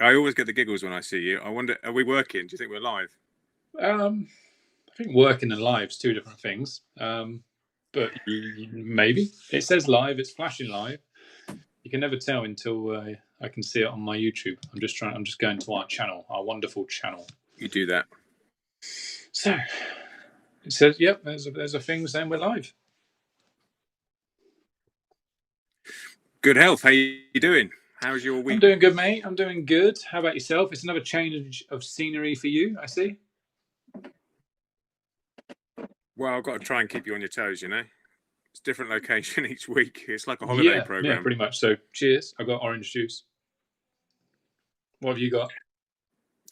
I always get the giggles when I see you. I wonder, are we working? Do you think we're live? I think working and live's two different things. But maybe it says live. It's flashing live. You can never tell until I can see it on my YouTube. I'm just going to our channel, our wonderful channel. You do that. So it says, "Yep, there's a thing saying we're live." Good health. How you doing? How's your week? I'm doing good, mate. I'm doing good. How about yourself? It's another change of scenery for you, I see. Well, I've got to try and keep you on your toes, you know. It's a different location each week. It's like a holiday program. Yeah, pretty much. So cheers. I've got orange juice. What have you got?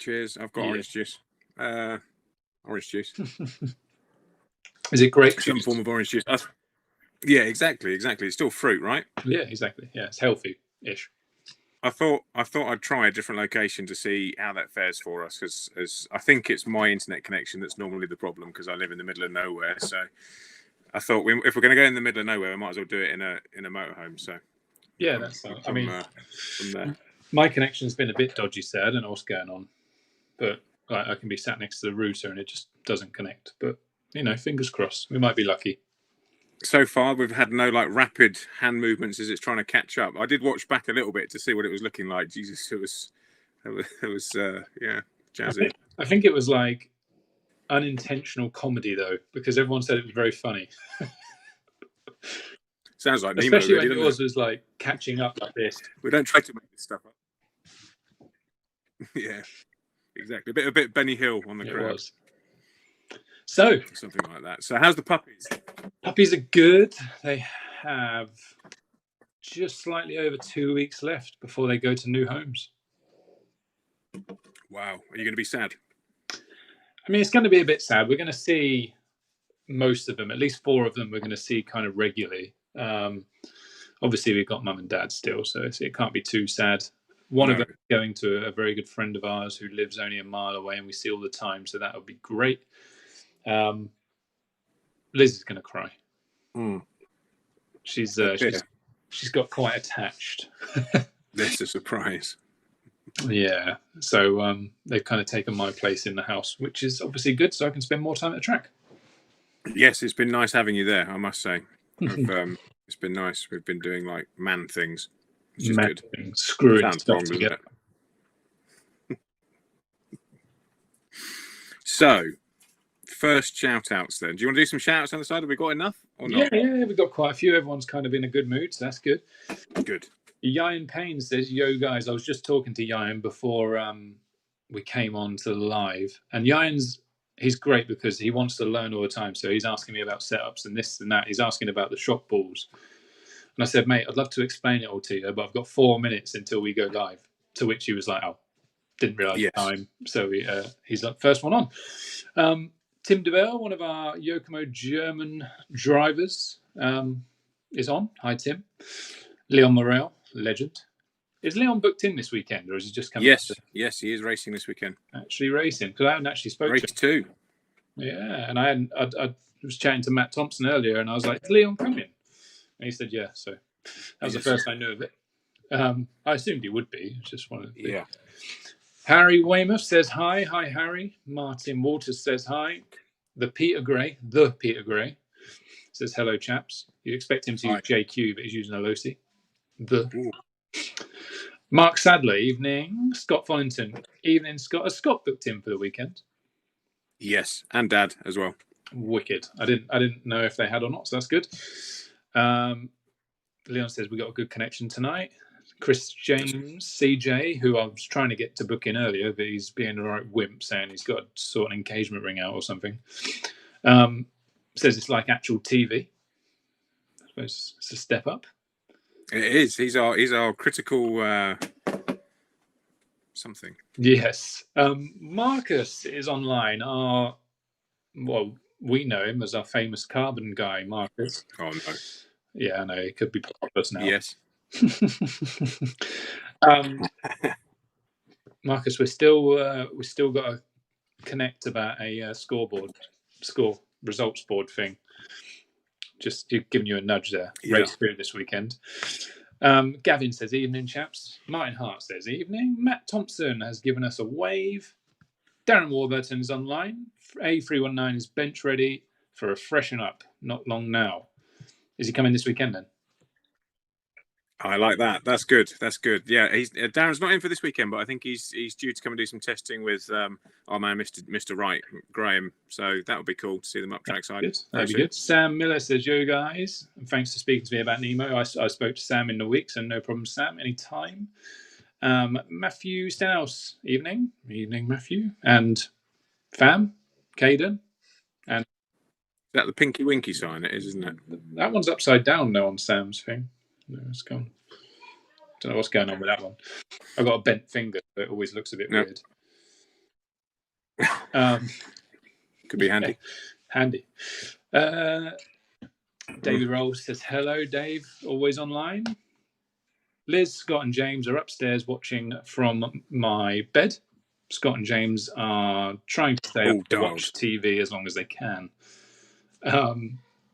Cheers. I've got orange juice. Orange juice. Is it grape Some juice? form of orange juice. Yeah, exactly. It's still fruit, right? Yeah, exactly. Yeah, it's healthy-ish. I thought I'd try a different location to see how that fares for us, because I think it's my internet connection that's normally the problem, because I live in the middle of nowhere. So I thought if we're going to go in the middle of nowhere, we might as well do it in a motorhome. So yeah, that's. I mean, from there. My connection's been a bit dodgy, so I don't know what's going on, but I can be sat next to the router and it just doesn't connect. But fingers crossed. We might be lucky. So far, we've had no rapid hand movements as it's trying to catch up. I did watch back a little bit to see what it was looking like. Jesus, it was jazzy. I think it was like unintentional comedy though, because everyone said it was very funny. Sounds like Nemo, especially really, when yours was like catching up like this. We don't try to make this stuff up. Yeah, exactly. A bit Benny Hill on the crowd. So something like that. So how's the puppies? Puppies are good. They have just slightly over 2 weeks left before they go to new homes. Wow. Are you going to be sad? I mean, it's going to be a bit sad. We're going to see most of them, at least 4 of them, we're going to see kind of regularly. Obviously, we've got mum and dad still, so it can't be too sad. One of them is going to a very good friend of ours who lives only a mile away, and we see all the time, so that would be great. Liz is going to cry. She's got quite attached. That's a surprise. Yeah, so they've kind of taken my place in the house, which is obviously good, so I can spend more time at the track. Yes, it's been nice having you there, I must say. It's been nice. We've been doing like man things, which is good. Screwing stuff together. So, first shout-outs then. Do you want to do some shout-outs on the side? Have we got enough or not? Yeah, we've got quite a few. Everyone's kind of in a good mood, so that's good. Good. Yayan Payne says, "Yo guys, I was just talking to Yayan before we came on to the live, and he's great because he wants to learn all the time. So he's asking me about setups and this and that. He's asking about the shock balls, and I said, mate, I'd love to explain it all to you, but I've got 4 minutes until we go live. To which he was like, oh, didn't realise the time. So he's like first one on. Tim DeBell, one of our Yokomo German drivers, is on. Hi, Tim. Leon Morel, legend. Is Leon booked in this weekend, or is he just coming? Yes, he is racing this weekend. Actually racing, because I haven't actually spoken to him. Race 2. Yeah, and I was chatting to Matt Thompson earlier, and I was like, is Leon coming? And he said, yeah. So that was the first I knew of it. I assumed he would be. Just wanted to. Yeah. Harry Weymouth says hi. Hi, Harry. Martin Waters says hi. The Peter Gray says hello, chaps. You expect him to use JQ, but he's using a Losi. Mark Sadler, evening. Scott Follington, evening. Scott. Has Scott booked in for the weekend? Yes, and Dad as well. Wicked. I didn't know if they had or not, so that's good. Leon says we got a good connection tonight. Chris James, CJ, who I was trying to get to book in earlier, but he's being a right wimp, saying he's got to sort an engagement ring out or something. Says it's like actual TV. I suppose it's a step up. It is. He's our critical something. Yes. Marcus is online. We know him as our famous carbon guy, Marcus. Oh no. Yeah, I know. It could be pointless now. Yes. Marcus, we still got to connect about a score results board thing. Just giving you a nudge there. Yeah. Race through this weekend. Gavin says, evening, chaps. Martin Hart says, evening. Matt Thompson has given us a wave. Darren Warburton is online. A319 is bench ready for a freshen up. Not long now. Is he coming this weekend then? I like that. That's good. That's good. Yeah, he's Darren's not in for this weekend, but I think he's due to come and do some testing with our man, Mr. Wright, Graham. So that would be cool to see them up trackside. Good. That'd be good. Sam Miller says, yo guys, and thanks for speaking to me about Nemo. I spoke to Sam in the week, so no problem, Sam, anytime. Matthew Stenhouse, evening, Matthew, and Fam, Caden, and is that the Pinky Winky sign? It is, isn't it? That one's upside down now on Sam's thing. No, it's gone. Don't know what's going on with that one. I've got a bent finger, but it always looks a bit weird. Could be handy. Handy. David Rolls says, hello, Dave. Always online. Liz, Scott, and James are upstairs watching from my bed. Scott and James are trying to stay up to watch TV as long as they can.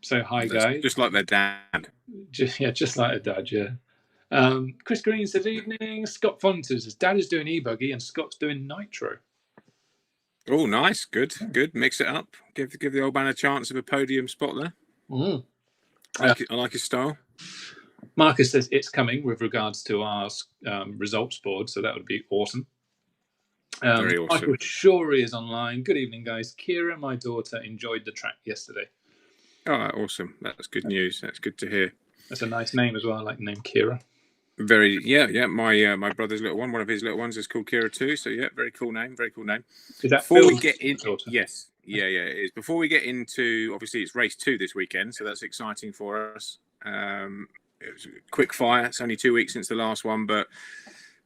So hi, guys. Just like their dad. Just like their dad, yeah. Chris Green says, evening. Scott Fontes says, Dad is doing e-buggy and Scott's doing nitro. Oh, nice. Good. Mix it up. Give the old man a chance of a podium spot there. Mm. I like his style. Marcus says it's coming with regards to our results board, so that would be awesome. Very awesome. Michael Shorey is online. Good evening, guys. Kira, my daughter, enjoyed the track yesterday. Oh, awesome. That's good news. That's good to hear. That's a nice name as well. I like the name Kira. Very, yeah. My brother's little one of his little ones is called Kira too. So yeah, very cool name. Is that Before Phil's we get in, daughter? yes, yeah, it is. Before we get into, obviously, it's race 2 this weekend, so that's exciting for us. It was quick fire. It's only 2 weeks since the last one, but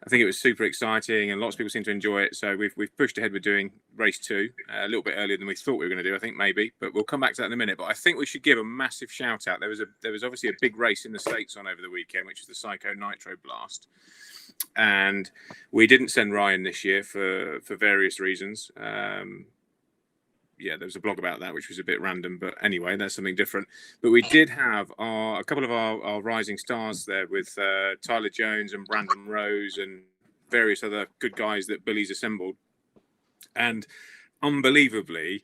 I think it was super exciting, and lots of people seem to enjoy it. So we've pushed ahead with doing race 2 a little bit earlier than we thought we were going to do. I think maybe, but we'll come back to that in a minute. But I think we should give a massive shout out. There was obviously a big race in the States on over the weekend, which was the Psycho Nitro Blast, and we didn't send Ryan this year for various reasons. There was a blog about that, which was a bit random, but anyway, that's something different. But we did have a couple of our rising stars there with Tyler Jones and Brandon Rose and various other good guys that Billy's assembled. And unbelievably,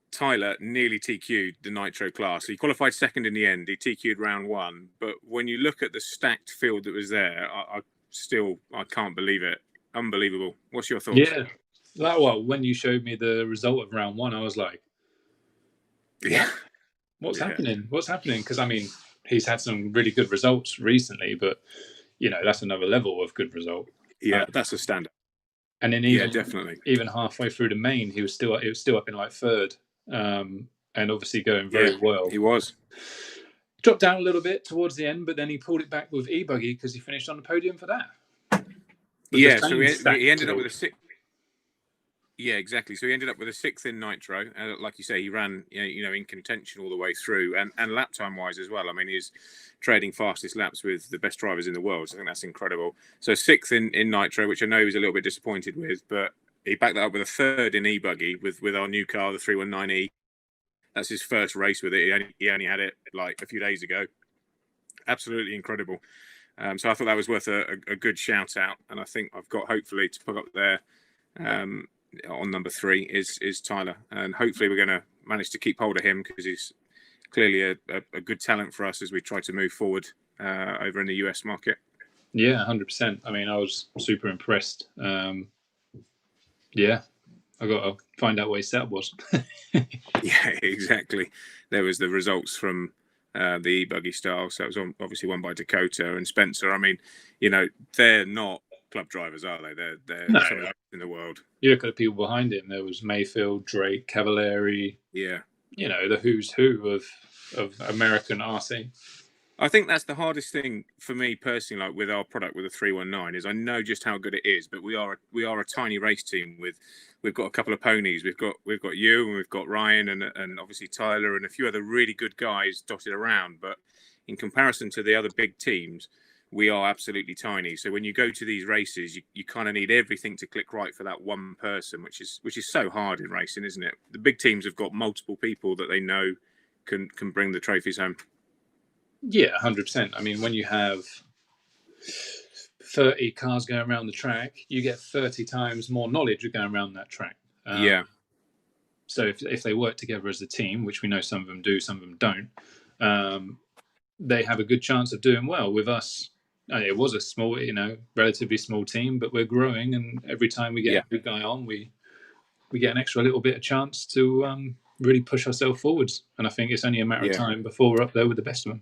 Tyler nearly TQ'd the Nitro class. He qualified second in the end. He TQ'd round 1. But when you look at the stacked field that was there, I can't believe it. Unbelievable. What's your thoughts? Yeah. Well, when you showed me the result of round 1, I was like, yeah, what's happening? What's happening? Because, I mean, he's had some really good results recently, but, that's another level of good result. Yeah, that's a standard. And then definitely. Even halfway through the main, it was still up in like 3rd, and obviously going very well. He was. Dropped down a little bit towards the end, but then he pulled it back with e-buggy because he finished on the podium for that. Yeah, so he ended up with a 6th. Yeah, exactly. So he ended up with a 6th in Nitro. Like you say, he ran, in contention all the way through, and lap time wise as well. I mean, he's trading fastest laps with the best drivers in the world. So I think that's incredible. So 6th in Nitro, which I know he was a little bit disappointed with, but he backed that up with a 3rd in e-buggy with our new car, the 319E. That's his first race with it. He only had it like a few days ago. Absolutely incredible. So I thought that was worth a good shout out, and I think I've got hopefully to put up there. On number 3 is Tyler, and hopefully we're going to manage to keep hold of him because he's clearly a good talent for us as we try to move forward over in the US market. Yeah, 100%. I mean, I was super impressed. Yeah, I got to find out what his setup was. Yeah, exactly. There was the results from the e-buggy style, so it was obviously won by Dakota and Spencer. I mean, they're not club drivers, are they? They're some of the best in the world. You look at the people behind him. There was Mayfield, Drake, Cavallari. Yeah, the who's who of American RC. I think that's the hardest thing for me personally. Like with our product, with the 319, is I know just how good it is, but we are a tiny race team we've got a couple of ponies. We've got you, and we've got Ryan, and obviously Tyler, and a few other really good guys dotted around. But in comparison to the other big teams, we are absolutely tiny. So when you go to these races, you kind of need everything to click right for that one person, which is so hard in racing, isn't it? The big teams have got multiple people that they know can bring the trophies home. Yeah, 100%. I mean, when you have 30 cars going around the track, you get 30 times more knowledge of going around that track. So if they work together as a team, which we know some of them do, some of them don't, they have a good chance of doing well. With us, it was a small, relatively small team, but we're growing, and every time we get a good guy on, we get an extra little bit of chance to really push ourselves forwards. And I think it's only a matter of time before we're up there with the best of them.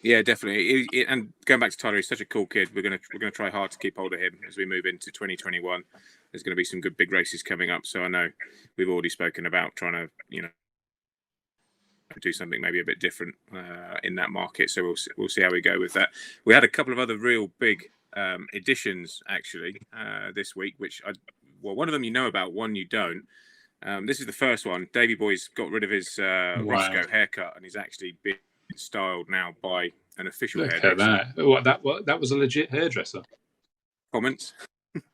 Yeah, definitely. And going back to Tyler, he's such a cool kid. We're gonna try hard to keep hold of him as we move into 2021. There's going to be some good big races coming up. So I know we've already spoken about trying to, do something maybe a bit different in that market. So we'll see how we go with that. We had a couple of other real big additions actually this week, which one of them you know about, one you don't. This is the first one. Davey Boy's got rid of his Roscoe haircut, and he's actually been styled now by an official hairdresser. Look at that. That was a legit hairdresser. Comments?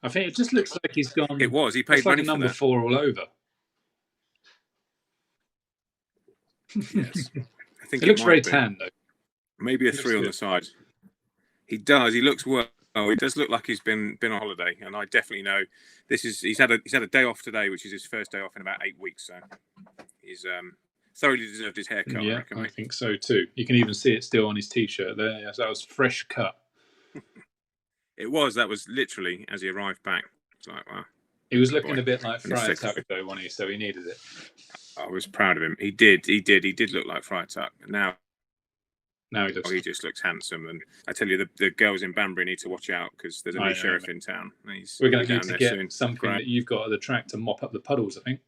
I think it just looks like he's gone. It was. He paid money for number that. 4 all over. Yes. I think it looks very tan though. Maybe a 3 on the side. He does. He looks well. He does look like he's been on holiday, and I definitely know he's had a day off today, which is his first day off in about 8 weeks. So he's thoroughly deserved his haircut. Yeah, I think so too. You can even see it still on his t-shirt there. That was fresh cut. It was. That was literally as he arrived back. It's like, wow. He was looking a bit like Friar Tuck though, wasn't he? So he needed it. I was proud of him. He did look like Friar Tuck. Now he just looks handsome. And I tell you, the girls in Banbury need to watch out because there's a new sheriff in town. We're going to need to get something that you've got at the track to mop up the puddles, I think.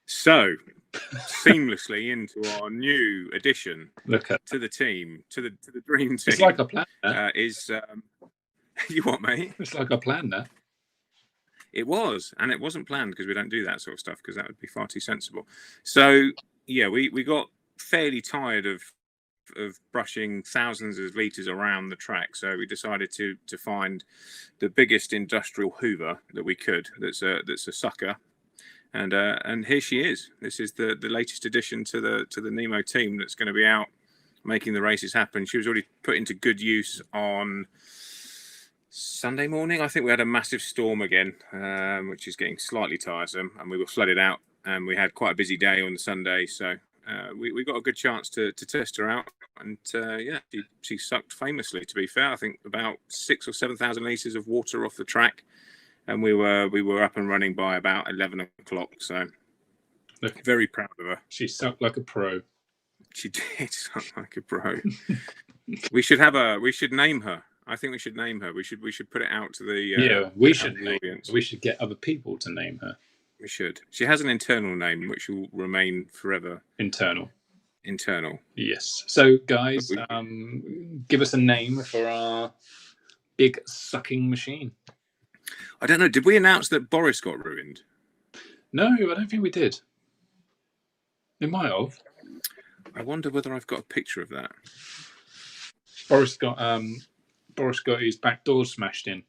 So, seamlessly into our new addition to the team, to the dream team. It's like a plan. You what, mate? It's like a plan, that. It was, and it wasn't planned because we don't do that sort of stuff because that would be far too sensible. So, yeah, we got fairly tired of brushing thousands of litres around the track. So we decided to find the biggest industrial hoover that we could. That's a sucker. And here she is. This is the latest addition to the Nemo team that's going to be out making the races happen. She was already put into good use on Sunday morning. I think we had a massive storm again, which is getting slightly tiresome, and we were flooded out. And we had quite a busy day on the Sunday, so we got a good chance to test her out. And she sucked famously. To be fair, I think about 6,000 or 7,000 litres of water off the track. And we were up and running by about 11 o'clock. So, very proud of her. She sucked like a pro. She did suck like a pro. We should name her. I think we should name her. We should put it out to the audience. We should get other people to name her. We should. She has an internal name which will remain forever. Internal. Yes. So, guys, give us a name for our big sucking machine. I don't know. Did we announce that Boris got ruined? No, I don't think we did. It might have. I wonder whether I've got a picture of that. Boris got his back door smashed in.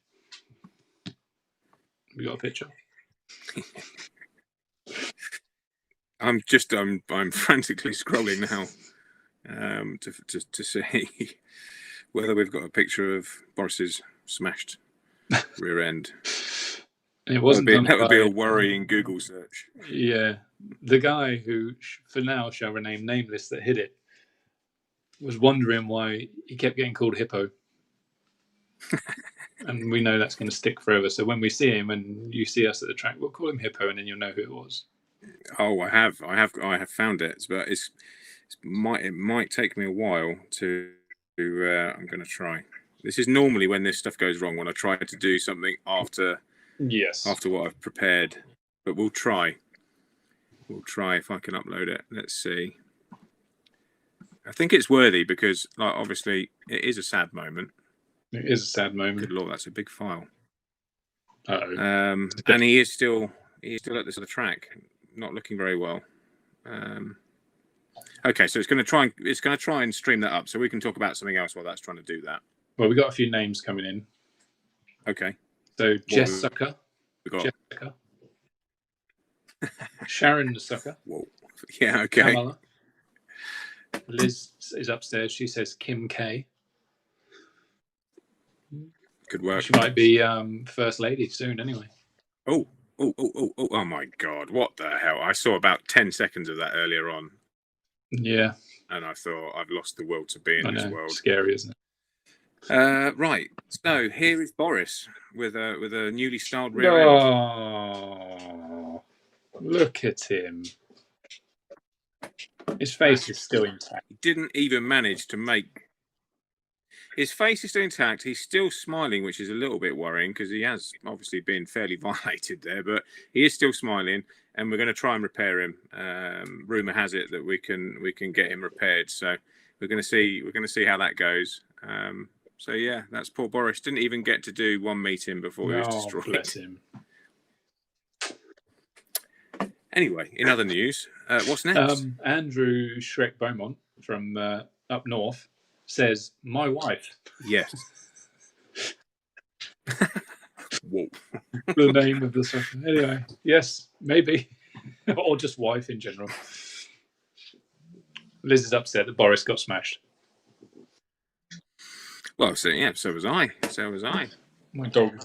We got a picture. I'm frantically scrolling now to see whether we've got a picture of Boris's smashed rear end. It wasn't. That would be a worrying Google search. Yeah, the guy who, for now, shall remain nameless, that hit it, was wondering why he kept getting called Hippo. And we know that's going to stick forever. So when we see him and you see us at the track, we'll call him Hippo, and then you'll know who it was. Oh, I have found it, but it might take me a while to. I'm going to try. This is normally when this stuff goes wrong, when I try to do something after what I've prepared. But we'll try. We'll try if I can upload it. Let's see. I think it's worthy because, obviously, it is a sad moment. It is a sad moment. Good Lord, that's a big file. Uh-oh. And he is still at this other track, not looking very well. Okay, so it's going to try and stream that up, so we can talk about something else while that's trying to do that. Well, we got a few names coming in. Okay. So Jessica. Jessica. Sharon the Sucker. Whoa. Yeah. Okay. Kamala. Liz is upstairs. She says Kim K. Could work. She might be first lady soon, anyway. Oh my God. What the hell? I saw about 10 seconds of that earlier on. Yeah. And I thought, I've lost the will to be in this world. Scary, isn't it? Right. So here is Boris with a newly styled rear end. Oh, look at him. His face is still intact. He didn't even manage to make... His face is still intact. He's still smiling, which is a little bit worrying because he has obviously been fairly violated there, but he is still smiling, and we're going to try and repair him. Rumor has it that we can get him repaired, so we're going to see how that goes. So yeah, that's poor Boris. Didn't even get to do one meeting before he was destroyed. Bless him. Anyway, in other news, what's next? Andrew Shrek Beaumont from up north says, "My wife." Yes. Whoa. The name of the song. Anyway, yes, maybe, or just wife in general. Liz is upset that Boris got smashed. Well, so yeah, so was I. My dog.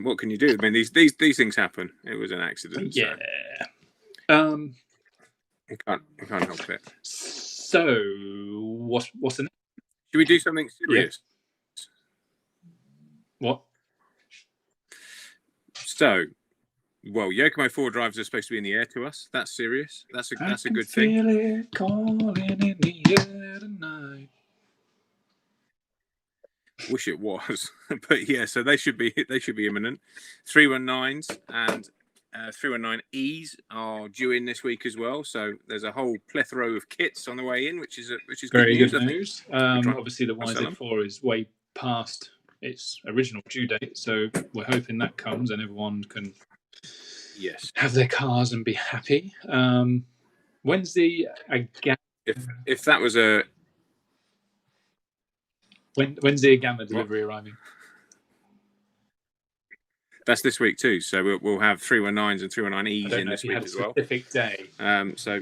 What can you do? I mean, these things happen. It was an accident. Yeah. So. You can't help it. So what's the next? Should we do something serious? Yeah. What? So, well, Yokomo 4 drivers are supposed to be in the air to us. That's serious. That's a good thing. Feel it calling in the air tonight. Wish it was, but yeah. So they should be imminent. 319s and 319Es are due in this week as well. So there's a whole plethora of kits on the way in, which is very good news. Obviously, the YZ4 is way past its original due date, so we're hoping that comes and everyone can have their cars and be happy. When's the if that was a when's the Agama delivery arriving? That's this week too. So we'll have 319s and 319Es in this week as well. Specific day. So,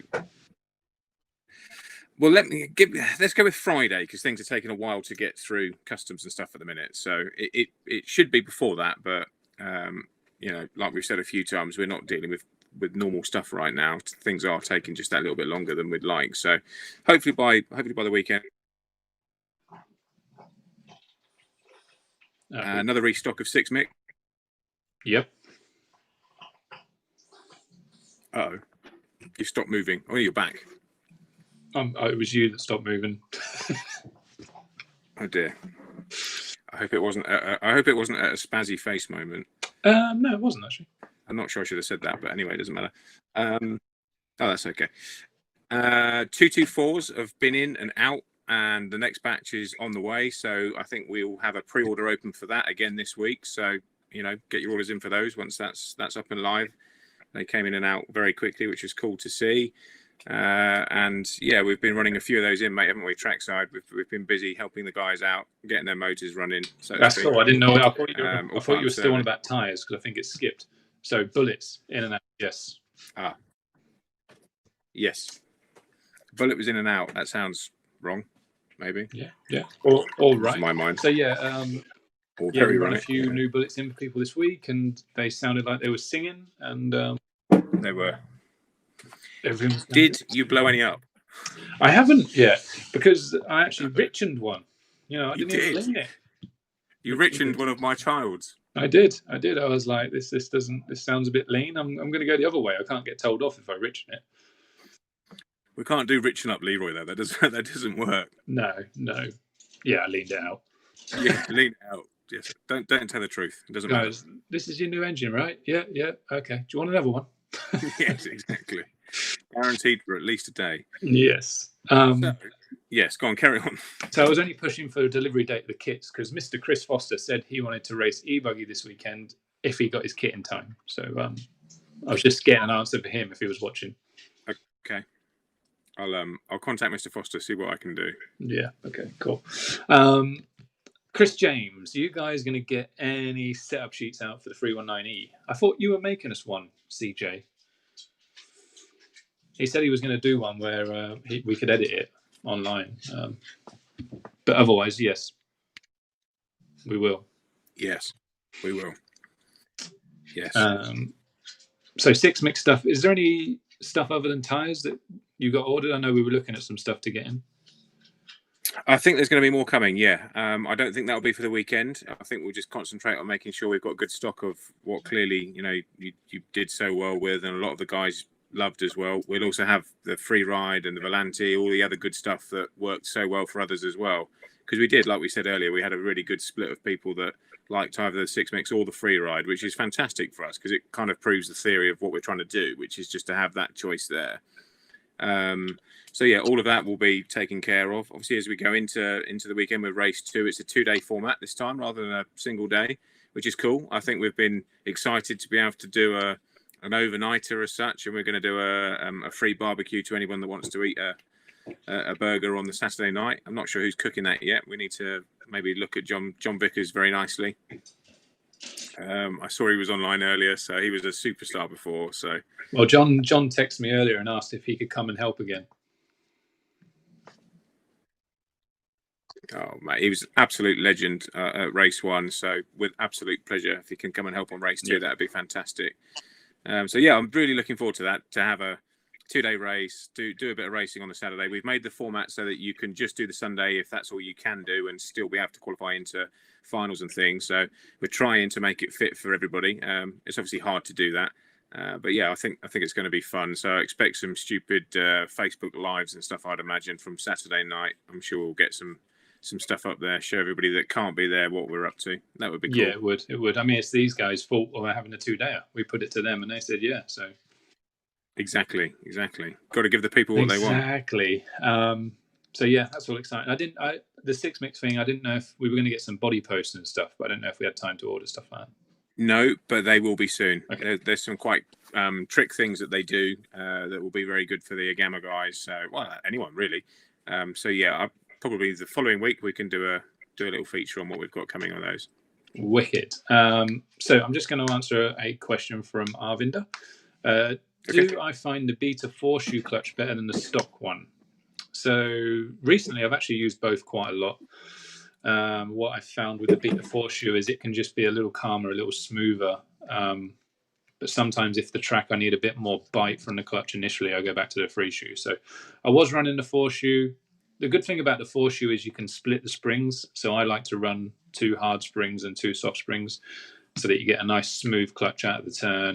well, let's go with Friday because things are taking a while to get through customs and stuff at the minute. So it should be before that, but like we've said a few times, we're not dealing with normal stuff right now. Things are taking just that little bit longer than we'd like. So hopefully by the weekend. Another restock of 6 Mick. Yep. Uh-oh. You stopped moving. Oh, you're back. It was you that stopped moving. Oh dear. I hope it wasn't at a spazzy face moment. No, it wasn't actually. I'm not sure I should have said that, but anyway, it doesn't matter. That's okay. 224s have been in and out, and the next batch is on the way. So I think we'll have a pre-order open for that again this week. So get your orders in for those once that's up and live. They came in and out very quickly, which is cool to see. And yeah, we've been running a few of those in, mate, haven't we? Trackside, we've been busy helping the guys out, getting their motors running. So that's cool. I didn't know. I thought you were still on about tyres because I think it's skipped. So bullets in and out. Yes. Yes. Bullet was in and out. That sounds wrong. Maybe. Yeah. All right. In my mind. So yeah. We run a few new bullets in for people this week, and they sounded like they were singing, and they were. Did you blow any up? I haven't yet because I actually Richened one. I didn't even lean it. You Richened one of my child's. I did. I was like, this sounds a bit lean. I'm going to go the other way. I can't get told off if I Richen it. We can't do Richen up Leroy though. That doesn't work. No. Yeah, I leaned it out. Yeah, lean it out. Yes. Don't tell the truth. It doesn't matter. This is your new engine, right? Yeah. Okay. Do you want another one? Yes, exactly. Guaranteed for at least a day. Yes. Yes, go on, carry on. So I was only pushing for a delivery date of the kits because Mr. Chris Foster said he wanted to race e-buggy this weekend if he got his kit in time. So I was just getting an answer for him if he was watching. Okay. I'll contact Mr. Foster, see what I can do. Yeah. Okay. Cool. Chris James, are you guys going to get any setup sheets out for the 319E? I thought you were making us one, CJ. He said he was going to do one where we could edit it online. But otherwise, yes, we will. Yes, we will. Yes. So 6 mix stuff. Is there any stuff other than tyres that you got ordered? I know we were looking at some stuff to get in. I think there's going to be more coming. Yeah. I don't think that'll be for the weekend. I think we'll just concentrate on making sure we've got good stock of what clearly, you did so well with, and a lot of the guys loved as well. We'll also have the free ride and the Volante, all the other good stuff that worked so well for others as well. Because we did, like we said earlier, we had a really good split of people that liked either the 6 mix or the free ride, which is fantastic for us because it kind of proves the theory of what we're trying to do, which is just to have that choice there. So yeah, all of that will be taken care of. Obviously, as we go into the weekend with race 2, it's a 2-day format this time rather than a single day, which is cool. I think we've been excited to be able to do an overnighter as such, and we're going to do a free barbecue to anyone that wants to eat a burger on the Saturday night. I'm not sure who's cooking that yet. We need to maybe look at John Vickers very nicely. I saw he was online earlier, so he was a superstar before. So well, John texted me earlier and asked if he could come and help again. Oh mate, he was an absolute legend at race 1. So with absolute pleasure, if he can come and help on race 2, that'd be fantastic. So yeah, I'm really looking forward to that. To have a 2-day race, do a bit of racing on the Saturday. We've made the format so that you can just do the Sunday if that's all you can do, and still be able to qualify into finals and things. So we're trying to make it fit for everybody. It's obviously hard to do that, but yeah, I think it's going to be fun. So I expect some stupid Facebook lives and stuff, I'd imagine, from Saturday night. I'm sure we'll get some stuff up there, show everybody that can't be there what we're up to. That would be cool. Yeah, it would. I mean, it's these guys' fault we're having a 2-dayer. We put it to them and they said yeah. So exactly. Got to give the people what they want. Exactly. So yeah, that's all exciting. The 6 mix thing, I didn't know if we were going to get some body posts and stuff, but I don't know if we had time to order stuff like that. No, but they will be soon. Okay. There's some quite trick things that they do that will be very good for the Agama guys. So, well, anyone really. So yeah, probably the following week we can do a little feature on what we've got coming on those. Wicked. So I'm just going to answer a question from Arvinder. Do I find the Beta 4 shoe clutch better than the stock one? So recently I've actually used both quite a lot. What I found with the Beta 4 shoe is it can just be a little calmer, a little smoother. But sometimes if the track I need a bit more bite from the clutch initially, I go back to the free shoe. So I was running the 4 shoe. The good thing about the 4 shoe is you can split the springs. So I like to run 2 hard springs and 2 soft springs so that you get a nice smooth clutch out of the turn,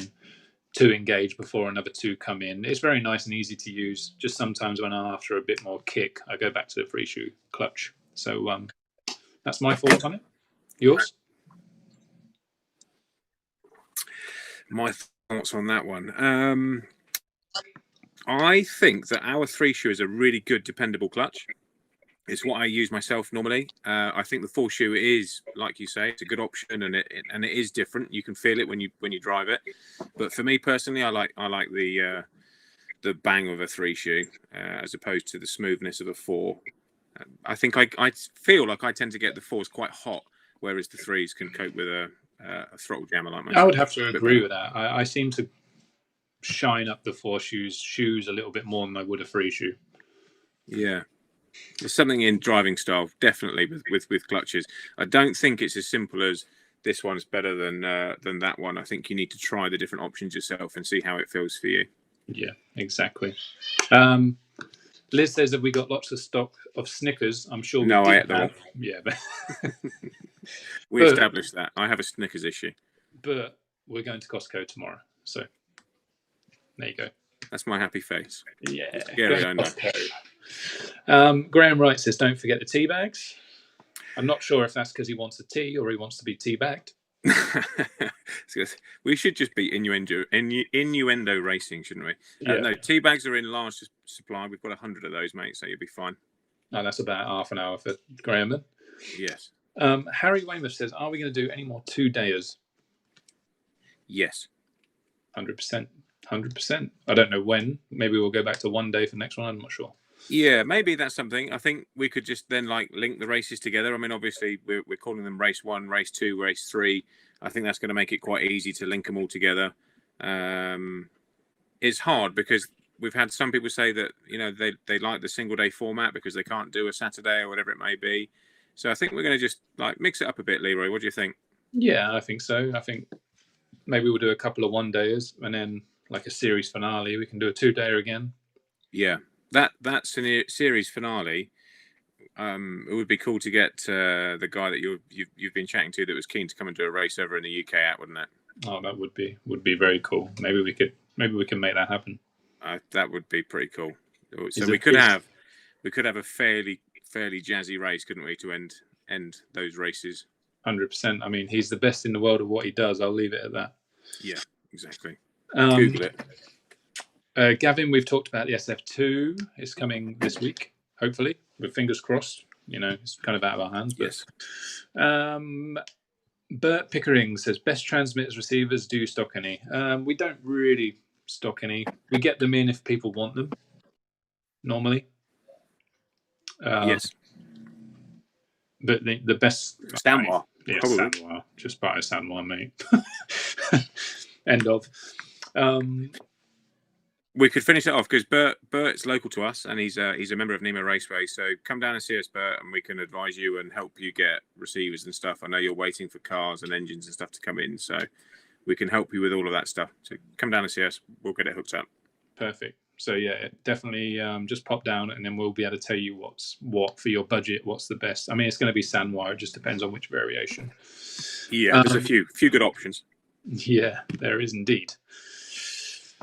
2 engage before another 2 come in. It's very nice and easy to use. Just sometimes when I'm after a bit more kick, I go back to the free shoe clutch. So that's my thoughts on it. Yours? My thoughts on that one. I think that our 3 shoe is a really good, dependable clutch. It's what I use myself normally. I think the 4 shoe is, like you say, it's a good option, and it is different. You can feel it when you drive it. But for me personally, I like the bang of a 3 shoe as opposed to the smoothness of a 4. I think I feel like I tend to get the 4s quite hot, whereas the 3s can cope with a throttle jammer like myself. I would have to agree with that. I seem to shine up the 4 shoes a little bit more than I would a 3 shoe. Yeah. There's something in driving style, definitely, with clutches. I don't think it's as simple as this one's better than that one. I think you need to try the different options yourself and see how it feels for you. Yeah, exactly. Liz says that we got lots of stock of Snickers. I'm sure we No, did I ate them all. Yeah, but we established that. I have a Snickers issue. But we're going to Costco tomorrow, so there you go. That's my happy face. Yeah. Graham Wright says, don't forget the tea bags. I'm not sure if that's because he wants a tea or he wants to be tea bagged. We should just be innuendo racing, shouldn't we? Yeah. No, tea bags are in large supply. We've got 100 of those, mate, so you'll be fine. Oh, that's about half an hour for Graham then. Yes. Harry Weymouth says, are we going to do any more 2-dayers? Yes. 100%. 100%. I don't know when. Maybe we'll go back to 1 day for the next one. I'm not sure. Yeah, maybe that's something. I think we could just then link the races together. I mean, obviously we're calling them race 1, race 2, race 3. I think that's going to make it quite easy to link them all together. It's hard because we've had some people say that they like the single day format because they can't do a Saturday or whatever it may be. So I think we're going to just mix it up a bit, Leroy. What do you think? Yeah, I think so. I think maybe we'll do a couple of one-dayers and then like a series finale. We can do a two-dayer again. Yeah, that's series finale. It would be cool to get the guy that you've been chatting to that was keen to come and do a race over in the UK out, wouldn't it? Oh, that would be very cool. Maybe we can make that happen. That would be pretty cool. So we could have a fairly jazzy race, couldn't we, to end those races? 100%. I mean, he's the best in the world at what he does. I'll leave it at that. Yeah, exactly. Google it. Gavin, we've talked about the SF2. It's coming this week, hopefully, with fingers crossed. You know, it's kind of out of our hands. But, yes. Bert Pickering says, best transmitters receivers, do you stock any? We don't really stock any. We get them in if people want them, normally. Yes. But the best... Stanwar. Yeah, Stanwar. Just buy a Stanwar, mate. End of. We could finish it off because Bert's local to us and he's a member of Nemo Raceway. So come down and see us, Bert, and we can advise you and help you get receivers and stuff. I know you're waiting for cars and engines and stuff to come in, so we can help you with all of that stuff. So come down and see us. We'll get it hooked up. Perfect. So yeah, definitely just pop down and then we'll be able to tell you what's what for your budget, what's the best. I mean, it's going to be Stanwar. It just depends on which variation. Yeah, there's a few good options. Yeah, there is indeed.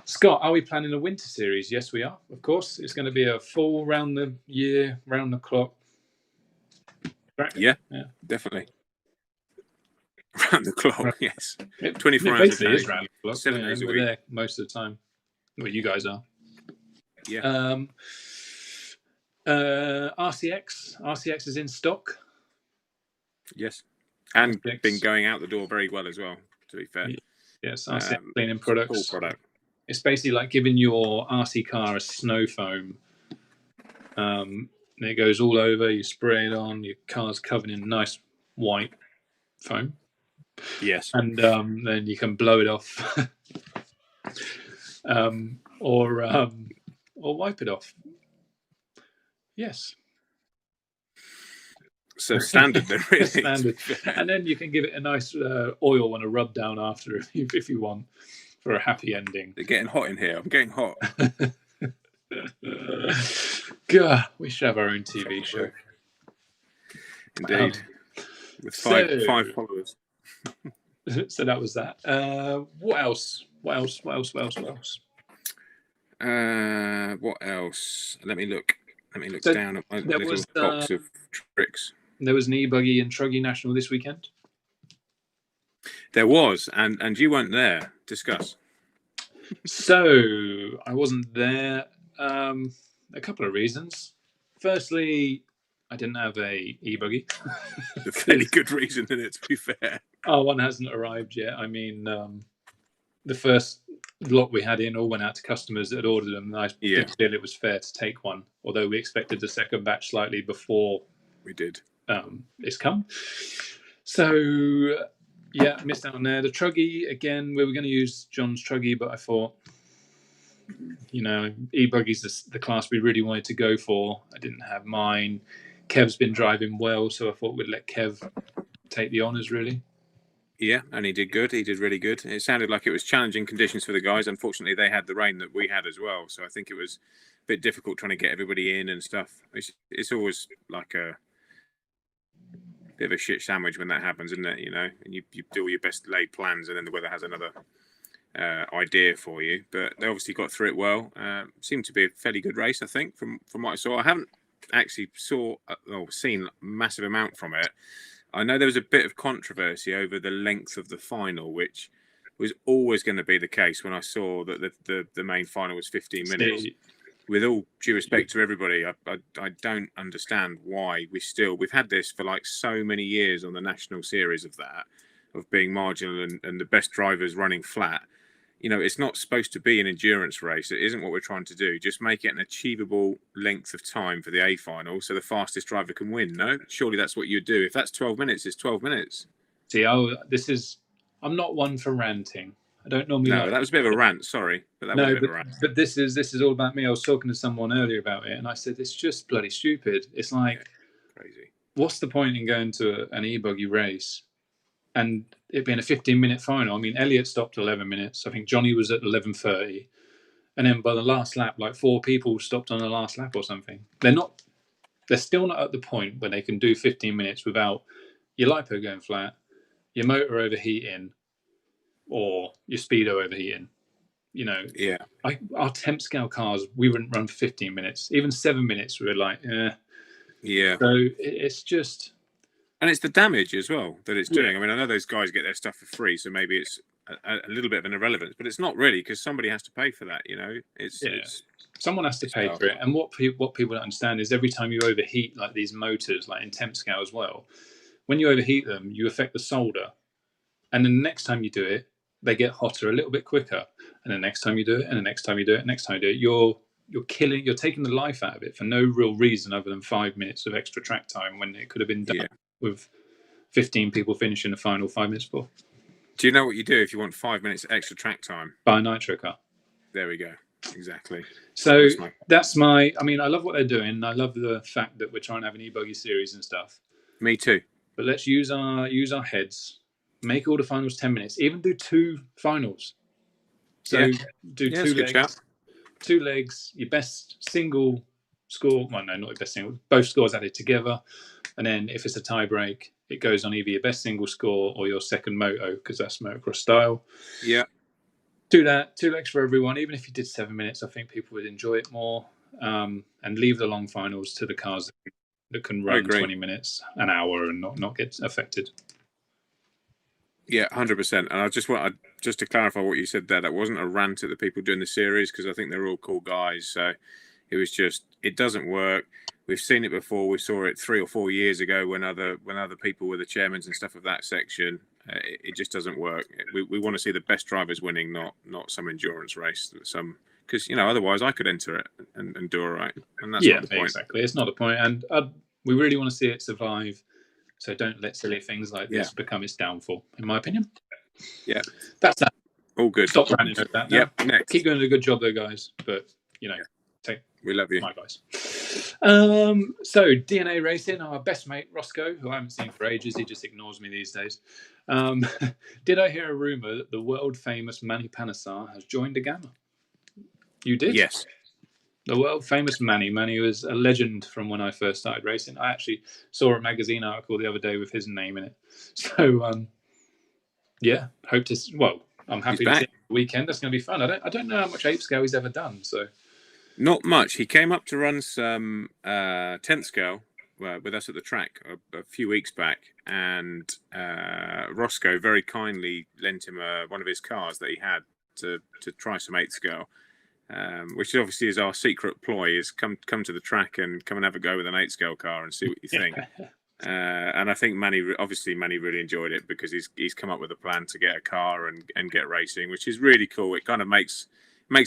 Scott, are we planning a winter series? Yes, we are, of course. It's going to be a full round the year, round the clock. Yeah, definitely. Round the clock, yes. 24 hours a day. Is round the clock. 7 days a week. We're there most of the time. Well, you guys are. Yeah. RCX is in stock. Yes. And been going out the door very well as well, to be fair. Yes, RCX cleaning products. Cool product. It's basically like giving your RC car a snow foam. And it goes all over, you spray it on, your car's covered in nice white foam. Yes. And then you can blow it off. Or wipe it off. Yes. So standard then, really. Standard. And then you can give it a nice oil and a rub down after if you want for a happy ending. They're getting hot in here. I'm getting hot. God, we should have our own TV show. Indeed. With five followers. So that was that. What else? What else? What else? Let me look down at my little box of tricks. There was an e-buggy and Truggy National this weekend. There was, and you weren't there. Discuss. So I wasn't there. A couple of reasons. Firstly, I didn't have a e-buggy. A fairly good reason, isn't it, to be fair? Oh, one hasn't arrived yet. I mean, the first lot we had in all went out to customers that had ordered them. I didn't feel it was fair to take one, although we expected the second batch slightly before we did. It's come. So yeah, missed out on there. The Truggy, again, we were going to use John's Truggy, but I thought, you know, e-buggy's the class we really wanted to go for. I didn't have mine. Kev's been driving well, so I thought we'd let Kev take the honours, really. Yeah, and he did good. He did really good. It sounded like it was challenging conditions for the guys. Unfortunately, they had the rain that we had as well, so I think it was a bit difficult trying to get everybody in and stuff. It's always like a bit of a shit sandwich when that happens, isn't it? You know, and you do all your best laid plans, and then the weather has another idea for you. But they obviously got through it well. Seemed to be a fairly good race, I think, from what I saw. I haven't actually seen a massive amount from it. I know there was a bit of controversy over the length of the final, which was always going to be the case when I saw that the main final was 15 minutes. With all due respect to everybody, I don't understand why we've had this for like so many years on the national series of being marginal and the best drivers running flat. You know, it's not supposed to be an endurance race. It isn't what we're trying to do. Just make it an achievable length of time for the A final so the fastest driver can win. No, surely that's what you'd do. If that's 12 minutes, it's 12 minutes. See, I'm not one for ranting. I don't normally. No, that was a bit of a rant. Sorry, but that was a bit of a rant. But this is all about me. I was talking to someone earlier about it, and I said it's just bloody stupid. It's like crazy. What's the point in going to an e-buggy race and it being a 15-minute final. I mean, Elliot stopped 11 minutes. I think Johnny was at 11:30. And then by the last lap, like 4 people stopped on the last lap or something. They're still not at the point where they can do 15 minutes without your lipo going flat, your motor overheating, or your speedo overheating. You know, Yeah. Our temp scale cars, we wouldn't run for 15 minutes. Even 7 minutes, we were like, Yeah. So it's just... And it's the damage as well that it's doing. Yeah. I mean, I know those guys get their stuff for free, so maybe it's a little bit of an irrelevance, but it's not really, because somebody has to pay for that, you know? It's someone has to pay for it. And what people don't understand is every time you overheat like these motors, like in temp scale as well, when you overheat them, you affect the solder. And then the next time you do it, they get hotter a little bit quicker. And the next time you do it, and the next time you do it, next time you do it, you're taking the life out of it for no real reason other than 5 minutes of extra track time when it could have been done with 15 people finishing the final 5 minutes before. Do you know what you do if you want 5 minutes extra track time? Buy a nitro car. There we go. Exactly. So that's my... I mean, I love what they're doing. I love the fact that we're trying to have an e-buggy series and stuff. Me too. But let's use our heads. Make all the finals 10 minutes. Even do 2 finals. So do 2 legs. 2 legs. Your best single score. Well, no, not your best single. Both scores added together. And then if it's a tie break, it goes on either your best single score or your second moto, because that's motocross style. Yeah. Do that. 2 legs for everyone. Even if you did 7 minutes, I think people would enjoy it more. And leave the long finals to the cars that can run 20 minutes, an hour, and not get affected. Yeah, 100%. And I just want to clarify what you said there. That wasn't a rant at the people doing the series, because I think they're all cool guys. So it was just, it doesn't work. We've seen it before. We saw it 3 or 4 years ago when other people were the chairmen and stuff of that section. It just doesn't work. We want to see the best drivers winning, not some endurance race. Because otherwise I could enter it and do all right. And that's not the point. Exactly. It's not the point. And we really want to see it survive. So don't let silly things like this become its downfall, in my opinion. Yeah. That's that. All good. Stop ranting over that now. Yep. Next. Keep doing a good job, though, guys. But, we love you. My advice. So DNA Racing, our best mate, Roscoe, who I haven't seen for ages. He just ignores me these days. Did I hear a rumour that the world-famous Manny Panesar has joined a Gamma? You did? Yes. The world-famous Manny. Manny was a legend from when I first started racing. I actually saw a magazine article the other day with his name in it. So, hope to... Well, I'm happy to see it the weekend. That's going to be fun. I don't know how much ape scale he's ever done, so... Not much. He came up to run some 10th scale with us at the track a few weeks back, and Roscoe very kindly lent him one of his cars that he had to try some 8th scale. Which obviously is our secret ploy, is come to the track and come and have a go with an 8 scale car and see what you think. And I think Manny really enjoyed it, because he's come up with a plan to get a car and get racing, which is really cool. It kind of makes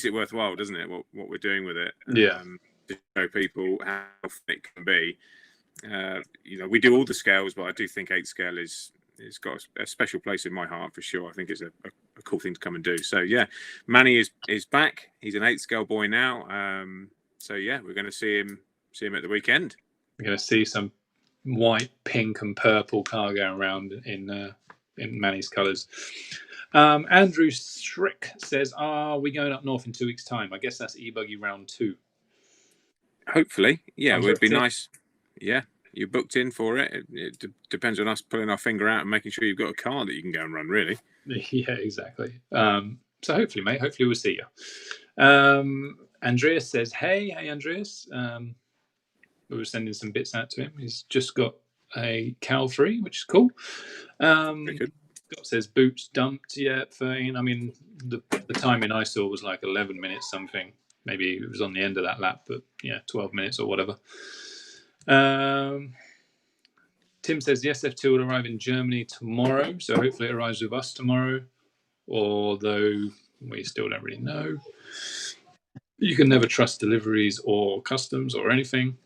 it worthwhile, doesn't it? What we're doing with it, to show people how fun it can be. We do all the scales, but I do think 8 scale is got a special place in my heart for sure. I think it's a cool thing to come and do. So Manny is back. He's an 8 scale boy now. We're going to see him at the weekend. We're going to see some white, pink, and purple car going around in Manny's colours. Andrew Strick says, "Are we going up north in 2 weeks' time?" I guess that's e-buggy round 2. Hopefully, it would be nice. Yeah. You're booked in for it. It depends on us pulling our finger out and making sure you've got a car that you can go and run, really. Yeah, exactly. So hopefully, mate, hopefully we'll see you. Andreas says, hey, Andreas. We were sending some bits out to him. He's just got a Cal 3, which is cool. Very good. Scott says, boots dumped, 13. I mean, the timing I saw was like 11 minutes something. Maybe it was on the end of that lap, but 12 minutes or whatever. Tim says the SF2 will arrive in Germany tomorrow, so hopefully it arrives with us tomorrow, although we still don't really know. You can never trust deliveries or customs or anything.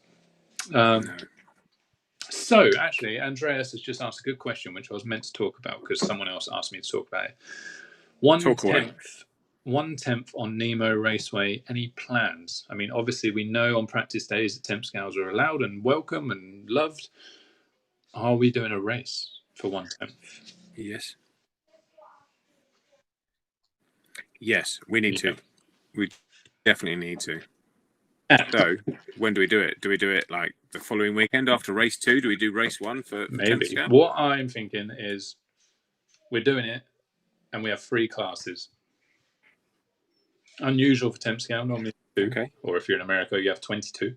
So actually, Andreas has just asked a good question, which I was meant to talk about because someone else asked me to talk about it. 1/10 on Nemo Raceway. Any plans? I mean, obviously we know on practice days that temp scales are allowed and welcome and loved. Are we doing a race for 1/10? Yes. Yes, we need to. We definitely need to. So, when do we do it? Do we do it like the following weekend after race 2? Do we do race 1 for Maybe. 10th scale? What I'm thinking is we're doing it and we have 3 classes. Unusual for 10th scale, normally 2. Okay. Or if you're in America, you have 22.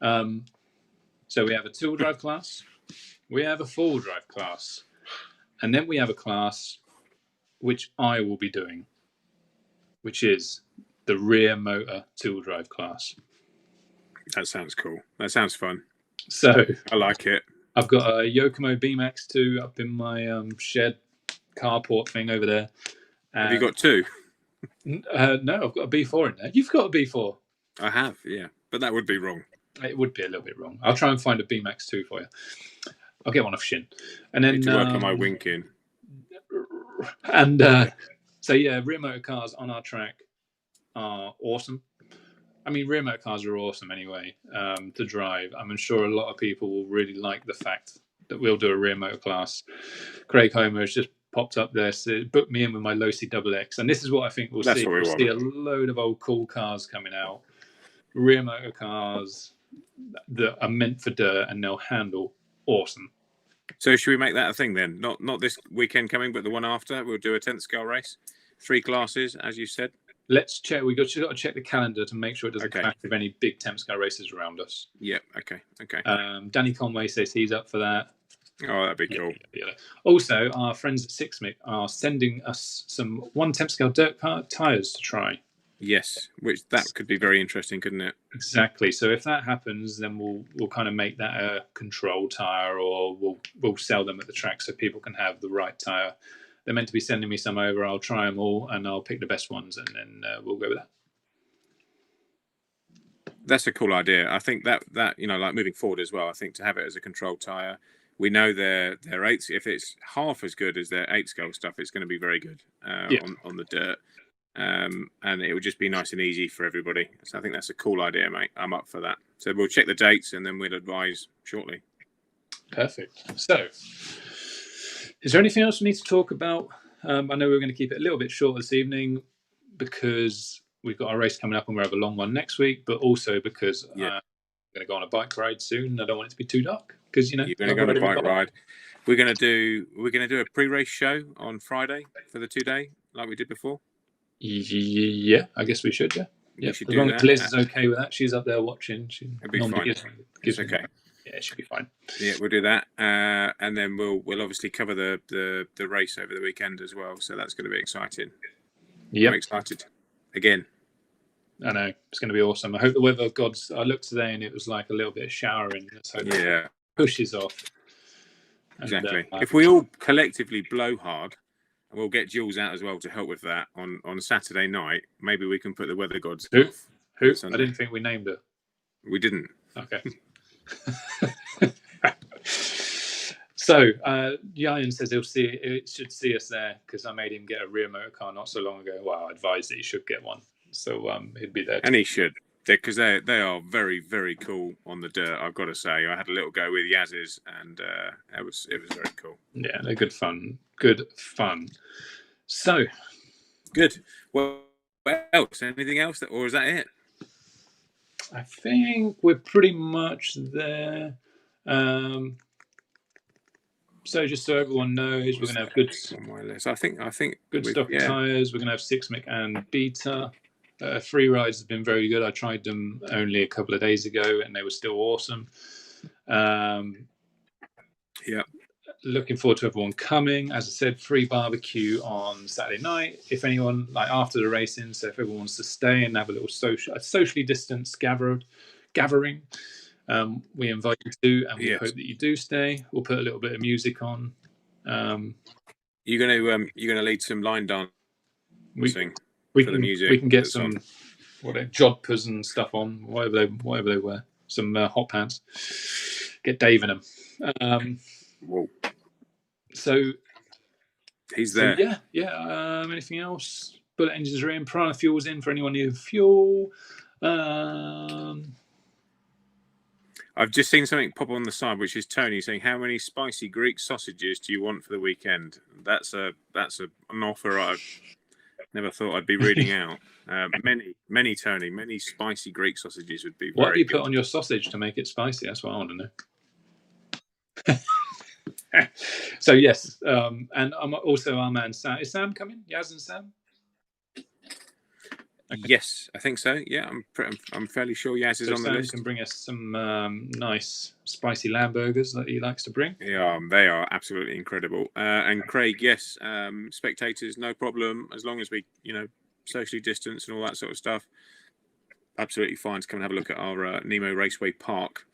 So we have a 2-wheel drive class, we have a 4-wheel drive class, and then we have a class which I will be doing, which is the rear motor 2-wheel drive class. That sounds cool. That sounds fun. So I like it. I've got a Yokomo BMAX2 up in my shed carport thing over there. Have you got 2? No, I've got a B4 in there. You've got a B4. I have, yeah. But that would be wrong. It would be a little bit wrong. I'll try and find a BMAX2 for you. I'll get one off Shin. And then Need to work on my winking. And so, yeah, rear motor cars on our track are awesome. I mean, rear motor cars are awesome anyway to drive. I'm sure a lot of people will really like the fact that we'll do a rear motor class. Craig Homer has just popped up there, so booked me in with my Losi XX. And this is what I think we'll see. We'll see a load of old cool cars coming out. Rear motor cars that are meant for dirt and they'll handle awesome. So should we make that a thing then? Not this weekend coming, but the one after. We'll do a 10th scale race, 3 classes, as you said. Let's check. We've got to check the calendar to make sure it doesn't clash with any big 10th scale races around us. Yep. Okay. Danny Conway says he's up for that. Oh, that'd be cool. Yeah. Also, our friends at Sixmic are sending us some 1 10th scale dirt car tyres to try. Yes, which that could be very interesting, couldn't it? Exactly. So if that happens, then we'll kind of make that a control tyre, or we'll sell them at the track so people can have the right tyre. They're meant to be sending me some over. I'll try them all and I'll pick the best ones, and then we'll go with that. That's a cool idea. I think that like moving forward as well, I think to have it as a control tyre, we know their 8s. If it's half as good as their 8 scale stuff, it's going to be very good on the dirt. And it would just be nice and easy for everybody. So I think that's a cool idea, mate. I'm up for that. So we'll check the dates and then we'll advise shortly. Perfect. So, is there anything else we need to talk about? I know we're going to keep it a little bit short this evening because we've got our race coming up and we'll have a long one next week, but also because I'm going to go on a bike ride soon. I don't want it to be too dark because you're going to go on a bike ride. We're going to do a pre-race show on Friday for the 2-day like we did before. Yeah, I guess we should. Yeah, as long as Liz is okay with that, she's up there watching. It'll be fine. Gives okay. Yeah, it should be fine. Yeah, we'll do that, and then we'll obviously cover the race over the weekend as well. So that's going to be exciting. Yeah, I'm excited again. I know it's going to be awesome. I hope the weather gods. I looked today and it was like a little bit of showering. Let's hope it pushes off. Exactly. If we all collectively blow hard. And we'll get Jules out as well to help with that on Saturday night. Maybe we can put the weather gods. Who? I didn't think we named her. We didn't. Okay. So, Yayan says it should see us there because I made him get a rear motor car not so long ago. Well, I advised that he should get one. So he'd be there. And he should. Because they are very, very cool on the dirt, I've got to say. I had a little go with Yaz's and it was very cool. Yeah, they're good fun. Good fun. So. Good. Well, what else? Anything else? Or is that it? I think we're pretty much there. So just so everyone knows, we're going to have good on my list. I think good stock tyres. We're going to have Sixmic and Beta. Free rides have been very good. I tried them only a couple of days ago and they were still awesome. Looking forward to everyone coming. As I said, free barbecue on Saturday night. If anyone, like after the racing, so if everyone wants to stay and have a little socially distanced gathering, we invite you to, and we hope that you do stay. We'll put a little bit of music on. You're gonna lead some line dancing. We can get some jodhpurs and stuff on, whatever they wear. Some hot pants. Get Dave in them. Whoa. So he's there. So yeah. Anything else? Bullet engines are in. Piranha fuel's in for anyone who fuel. I I've just seen something pop on the side, which is Tony saying, "How many spicy Greek sausages do you want for the weekend?" That's an offer I've never thought I'd be reading out. Many, Tony. Many spicy Greek sausages would be What have very you good. put on your sausage to make it spicy? That's what I want to know. So yes, and I'm also our man Sam. Is Sam coming? Yaz and Sam? Okay. Yes, I think so. Yeah, I'm fairly sure Yaz is on the list. Sam can bring us some nice spicy lamb burgers that he likes to bring. Yeah, they are absolutely incredible. And Craig, yes, spectators, no problem, as long as we, socially distance and all that sort of stuff. Absolutely fine to come and have a look at our Nemo Raceway Park,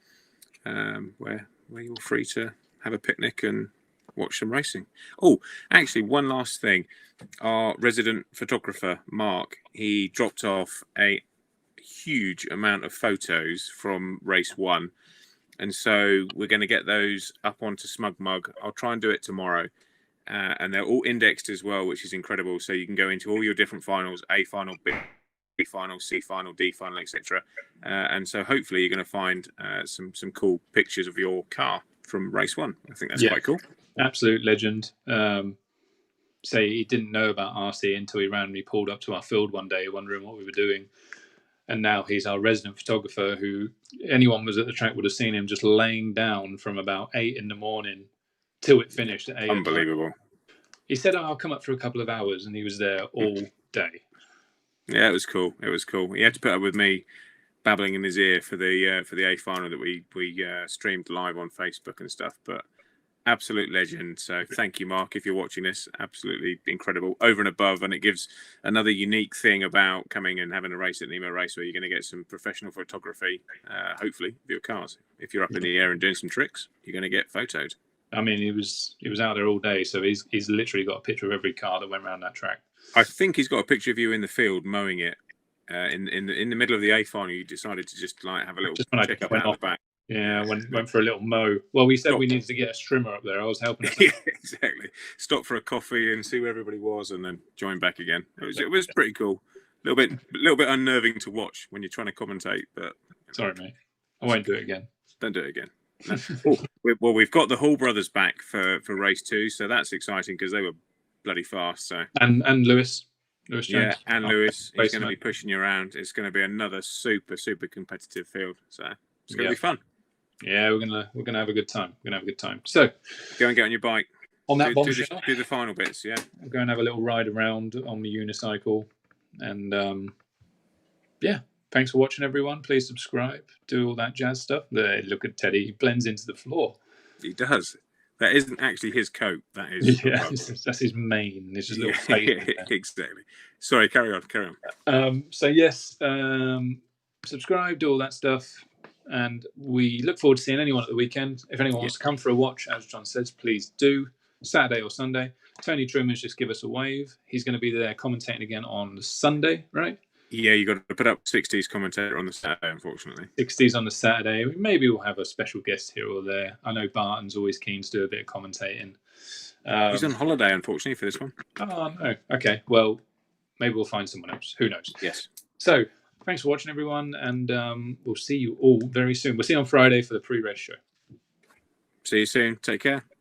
where you're free to have a picnic and watch some racing. Oh, actually, one last thing. Our resident photographer, Mark, he dropped off a huge amount of photos from race 1. And so we're going to get those up onto Smug Mug. I'll try and do it tomorrow. And they're all indexed as well, which is incredible. So you can go into all your different finals, A final, B final, C final, D final, etc. And so hopefully you're going to find some cool pictures of your car from race 1. I think that's quite cool. Absolute legend. Say he didn't know about RC until he randomly pulled up to our field one day wondering what we were doing. And now he's our resident photographer who anyone was at the track would have seen him just laying down from about 8 in the morning till it finished at 8. Unbelievable. He said, I'll come up for a couple of hours, and he was there all day. Yeah, it was cool. It was cool. He had to put up with me babbling in his ear for the A final that we streamed live on Facebook and stuff, but absolute legend. So thank you, Mark, if you're watching this. Absolutely incredible, over and above, and it gives another unique thing about coming and having a race at Nemo Race where you're going to get some professional photography, hopefully, of your cars. If you're up in the air and doing some tricks, you're going to get photoed. I mean, he was out there all day, so he's literally got a picture of every car that went around that track. I think he's got a picture of you in the field mowing it. In the middle of the A final, you decided to just have a little check up out the back. Yeah, went for a little mow. Well, we said we needed to get a strimmer up there. I was helping us. Yeah, exactly. Stop for a coffee and see where everybody was, and then join back again. It was pretty cool. A little bit unnerving to watch when you're trying to commentate. But sorry, mate, I won't do it again. Don't do it again. No. Well, we've got the Hall brothers back for race 2, so that's exciting because they were bloody fast. So and Lewis Jones. Yeah, and Lewis, he's going to be pushing you around. It's going to be another super competitive field. So it's going to be fun. Yeah, we're gonna have a good time. We're gonna have a good time. So go and get on your bike. On that do the final bits. Yeah, I'll go and have a little ride around on the unicycle, and thanks for watching, everyone. Please subscribe, do all that jazz stuff. Look at Teddy; he blends into the floor. He does. That isn't actually his coat. That is that's his mane. There's just a little fade. Exactly. Sorry, carry on. So yes, subscribe, do all that stuff. And we look forward to seeing anyone at the weekend. If anyone wants to come for a watch, as John says, please do. Saturday or Sunday. Tony Truman's just give us a wave. He's going to be there commentating again on Sunday, right? Yeah, you got to put up 60s commentator on the Saturday, unfortunately. 60s on the Saturday. Maybe we'll have a special guest here or there. I know Barton's always keen to do a bit of commentating. He's on holiday, unfortunately, for this one. Oh, no. Okay, well, maybe we'll find someone else. Who knows? Yes. So, thanks for watching, everyone, and we'll see you all very soon. We'll see you on Friday for the pre-race show. See you soon. Take care.